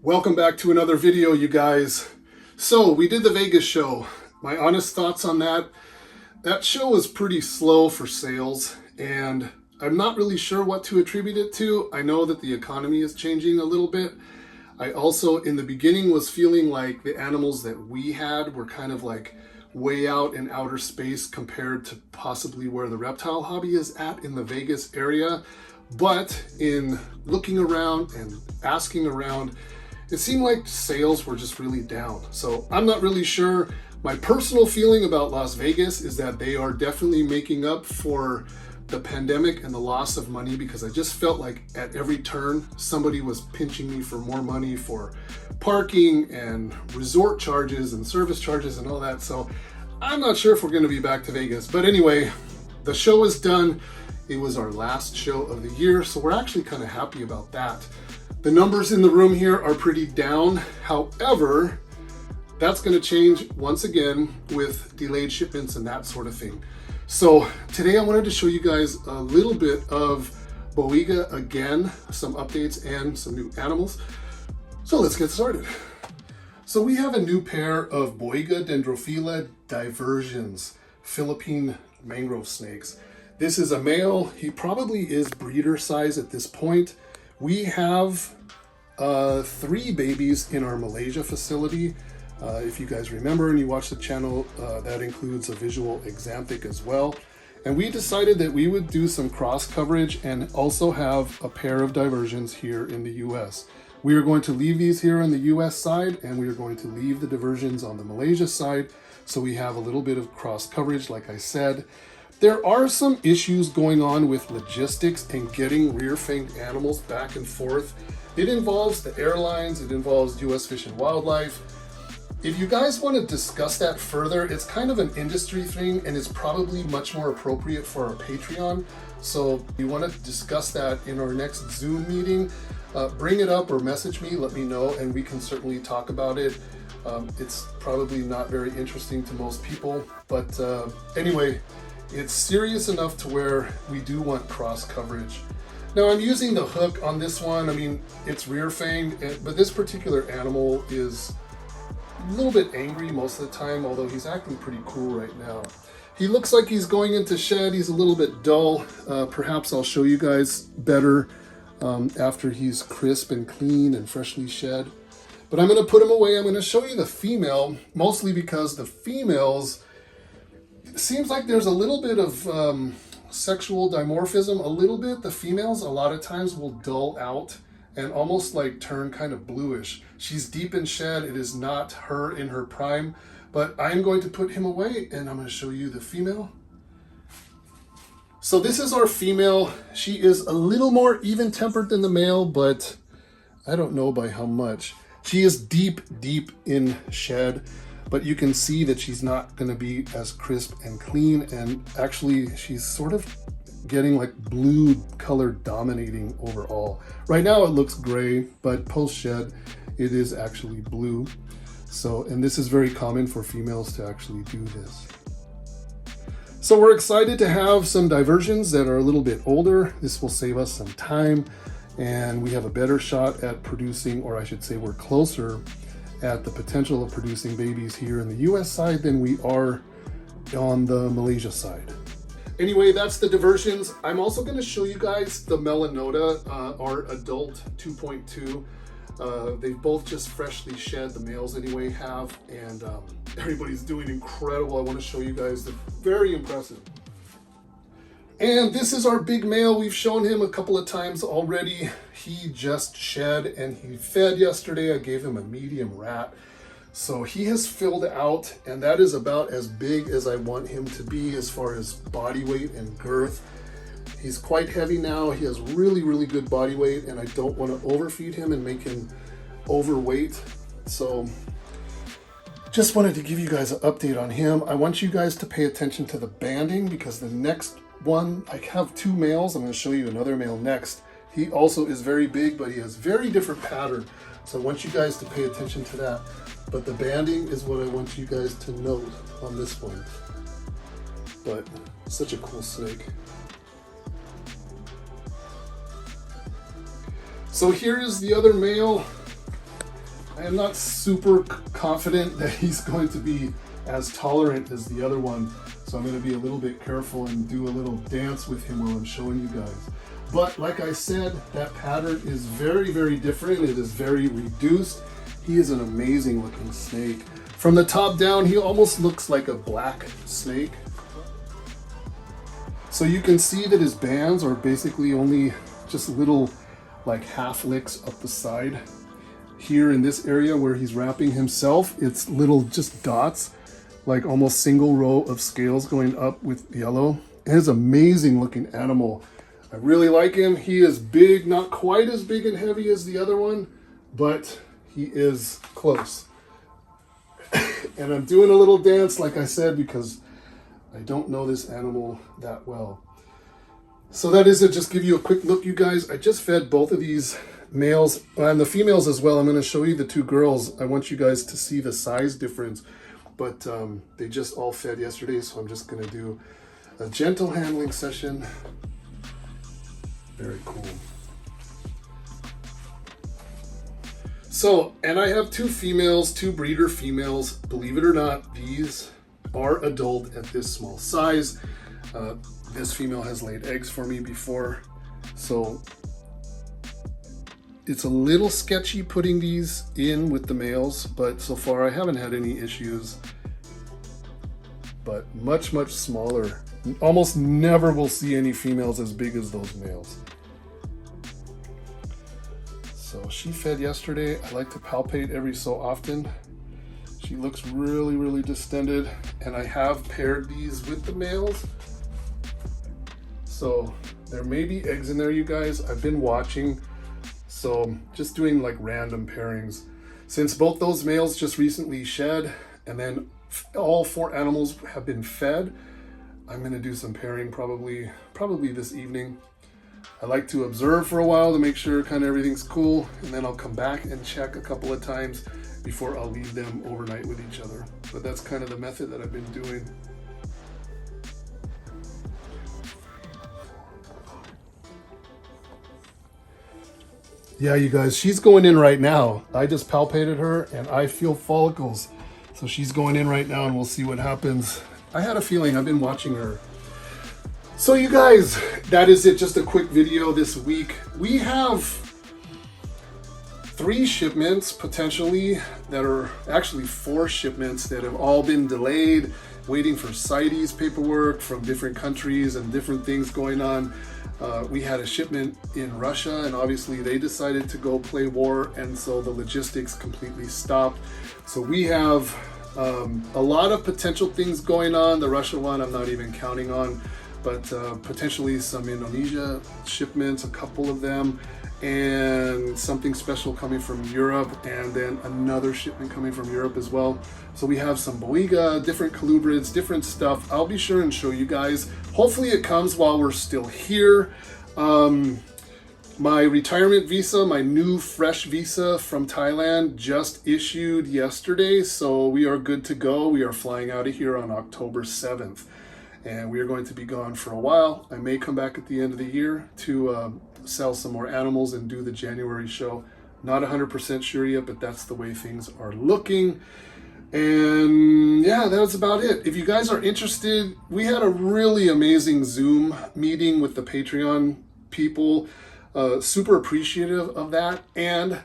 Welcome back to another video, you guys. So we did the Vegas show. My honest thoughts on that show was pretty slow for sales, and I'm not really sure what to attribute it to. I know that the economy is changing a little bit. I also, in the beginning, was feeling like the animals that we had were kind of like way out in outer space compared to possibly where the reptile hobby is at in the Vegas area. But in looking around and asking around, it seemed like sales were just really down. So I'm not really sure. My personal feeling about Las Vegas is that they are definitely making up for the pandemic and the loss of money, because I just felt like at every turn somebody was pinching me for more money for parking and resort charges and service charges and all that. So I'm not sure if we're going to be back to Vegas. But anyway, the show is done. It was our last show of the year, so we're actually kind of happy about that. The numbers in the room here are pretty down. However, that's going to change once again with delayed shipments and that sort of thing. So today I wanted to show you guys a little bit of Boiga again, some updates and some new animals. So let's get started. So we have a new pair of Boiga dendrophila divergens, Philippine mangrove snakes. This is a male. He probably is breeder size at this point. We have 3 babies in our Malaysia facility. If you guys remember and you watch the channel, that includes a visual exanthic as well. And we decided that we would do some cross coverage and also have a pair of divergens here in the US. We are going to leave these here on the US side, and we are going to leave the divergens on the Malaysia side. So we have a little bit of cross coverage, like I said. There are some issues going on with logistics and getting rear-fanged animals back and forth. It involves the airlines, it involves US Fish and Wildlife. If you guys want to discuss that further, it's kind of an industry thing and it's probably much more appropriate for our Patreon. So if you want to discuss that in our next Zoom meeting, bring it up or message me, let me know, and we can certainly talk about it. It's probably not very interesting to most people, but anyway, it's serious enough to where we do want cross coverage. Now I'm using the hook on this one. I mean, it's rear fanged, but this particular animal is a little bit angry most of the time, although he's acting pretty cool right now. He looks like he's going into shed. He's a little bit dull. Perhaps I'll show you guys better after he's crisp and clean and freshly shed. But I'm gonna put him away. I'm gonna show you the female, mostly because the females, it seems like there's a little bit of sexual dimorphism, a little bit. The females a lot of times will dull out and almost like turn kind of bluish. She's deep in shed. It is not her in her prime, but I'm going to put him away and I'm going to show you the female. So this is our female. She is a little more even-tempered than the male, but I don't know by how much. She is deep in shed, but you can see that she's not going to be as crisp and clean, and actually she's sort of getting like blue color dominating overall. Right now it looks gray, but post shed it is actually blue. So, and this is very common for females to actually do this. So we're excited to have some divergens that are a little bit older. This will save us some time, and we have a better shot at producing, or I should say we're closer at the potential of producing babies here in the US side than we are on the Malaysia side. Anyway, that's the divergens. I'm also going to show you guys the melanota, our adult 2.2. They've both just freshly shed, the males anyway have, and everybody's doing incredible. I want to show you guys, they're very impressive. And this is our big male. We've shown him a couple of times already. He just shed and he fed yesterday. I gave him a medium rat. So he has filled out, and that is about as big as I want him to be as far as body weight and girth. He's quite heavy now. He has really good body weight, and I don't want to overfeed him and make him overweight. So just wanted to give you guys an update on him. I want you guys to pay attention to the banding, because the next one, I have 2 males. I'm going to show you another male next. He also is very big, but he has very different pattern. So I want you guys to pay attention to that. But the banding is what I want you guys to note on this one. But such a cool snake. So here is the other male. I am not super confident that he's going to be as tolerant as the other one. So I'm going to be a little bit careful and do a little dance with him while I'm showing you guys. But like I said, that pattern is very, very different. It is very reduced. He is an amazing looking snake. From the top down, he almost looks like a black snake. So you can see that his bands are basically only just little like half licks up the side. Here in this area where he's wrapping himself, it's little just dots, like almost single row of scales going up with yellow. It is an amazing looking animal. I really like him. He is big, not quite as big and heavy as the other one, but he is close. And I'm doing a little dance, like I said, because I don't know this animal that well. So that is it. Just give you a quick look, you guys. I just fed both of these males and the females as well. I'm going to show you the two girls. I want you guys to see the size difference, but they just all fed yesterday, so I'm just going to do a gentle handling session. Very cool. So, and I have two females, two breeder females. Believe it or not, these are adult at this small size. This female has laid eggs for me before, so it's a little sketchy putting these in with the males, but so far I haven't had any issues. But much, much smaller. Almost never will see any females as big as those males. So she fed yesterday. I like to palpate every so often. She looks really, really distended, and I have paired these with the males. So there may be eggs in there, you guys. I've been watching, so just doing like random pairings. Since both those males just recently shed, and then all 4 animals have been fed, I'm gonna do some pairing probably this evening. I like to observe for a while to make sure kind of everything's cool, and then I'll come back and check a couple of times before I'll leave them overnight with each other. But that's kind of the method that I've been doing. Yeah, you guys, she's going in right now. I just palpated her and I feel follicles. So she's going in right now and we'll see what happens. I had a feeling. I've been watching her. So you guys, that is it. Just a quick video this week. We have 3 shipments potentially that are actually 4 shipments that have all been delayed, waiting for CITES paperwork from different countries and different things going on. We had a shipment in Russia, and obviously they decided to go play war, and so the logistics completely stopped. So we have a lot of potential things going on. The Russia one I'm not even counting on, but potentially some Indonesia shipments, a couple of them, and something special coming from Europe, and then another shipment coming from Europe as well. So we have some Boiga, different colubrids, different stuff. I'll be sure and show you guys. Hopefully it comes while we're still here. My retirement visa, my new fresh visa from Thailand just issued yesterday, so we are good to go. We are flying out of here on October 7th, and we are going to be gone for a while. I may come back at the end of the year to sell some more animals and do the January show. Not 100% sure yet, but that's the way things are looking. And yeah, that's about it. If you guys are interested, we had a really amazing Zoom meeting with the Patreon people. Super appreciative of that. And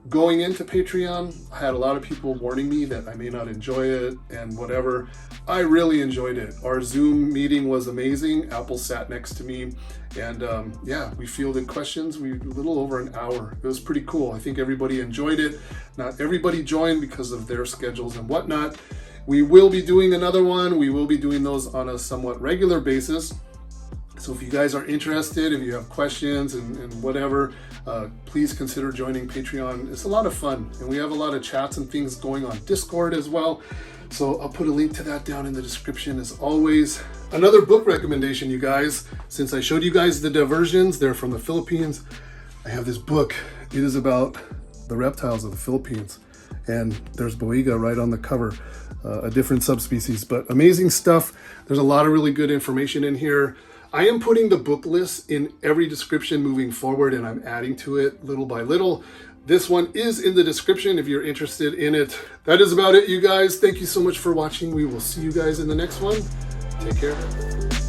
going into Patreon, I had a lot of people warning me that I may not enjoy it and whatever. I really enjoyed it. Our Zoom meeting was amazing. Apple sat next to me, and yeah, we fielded questions. We a little over an hour. It was pretty cool. I think everybody enjoyed it. Not everybody joined because of their schedules and whatnot. We will be doing another one. We will be doing those on a somewhat regular basis. So if you guys are interested, if you have questions and whatever, please consider joining Patreon. It's a lot of fun, and we have a lot of chats and things going on Discord as well. So I'll put a link to that down in the description as always. Another book recommendation, you guys. Since I showed you guys the Divergens, they're from the Philippines. I have this book. It is about the reptiles of the Philippines. And there's Boiga right on the cover, a different subspecies, but amazing stuff. There's a lot of really good information in here. I am putting the book list in every description moving forward, and I'm adding to it little by little. This one is in the description if you're interested in it. That is about it, you guys. Thank you so much for watching. We will see you guys in the next one. Take care.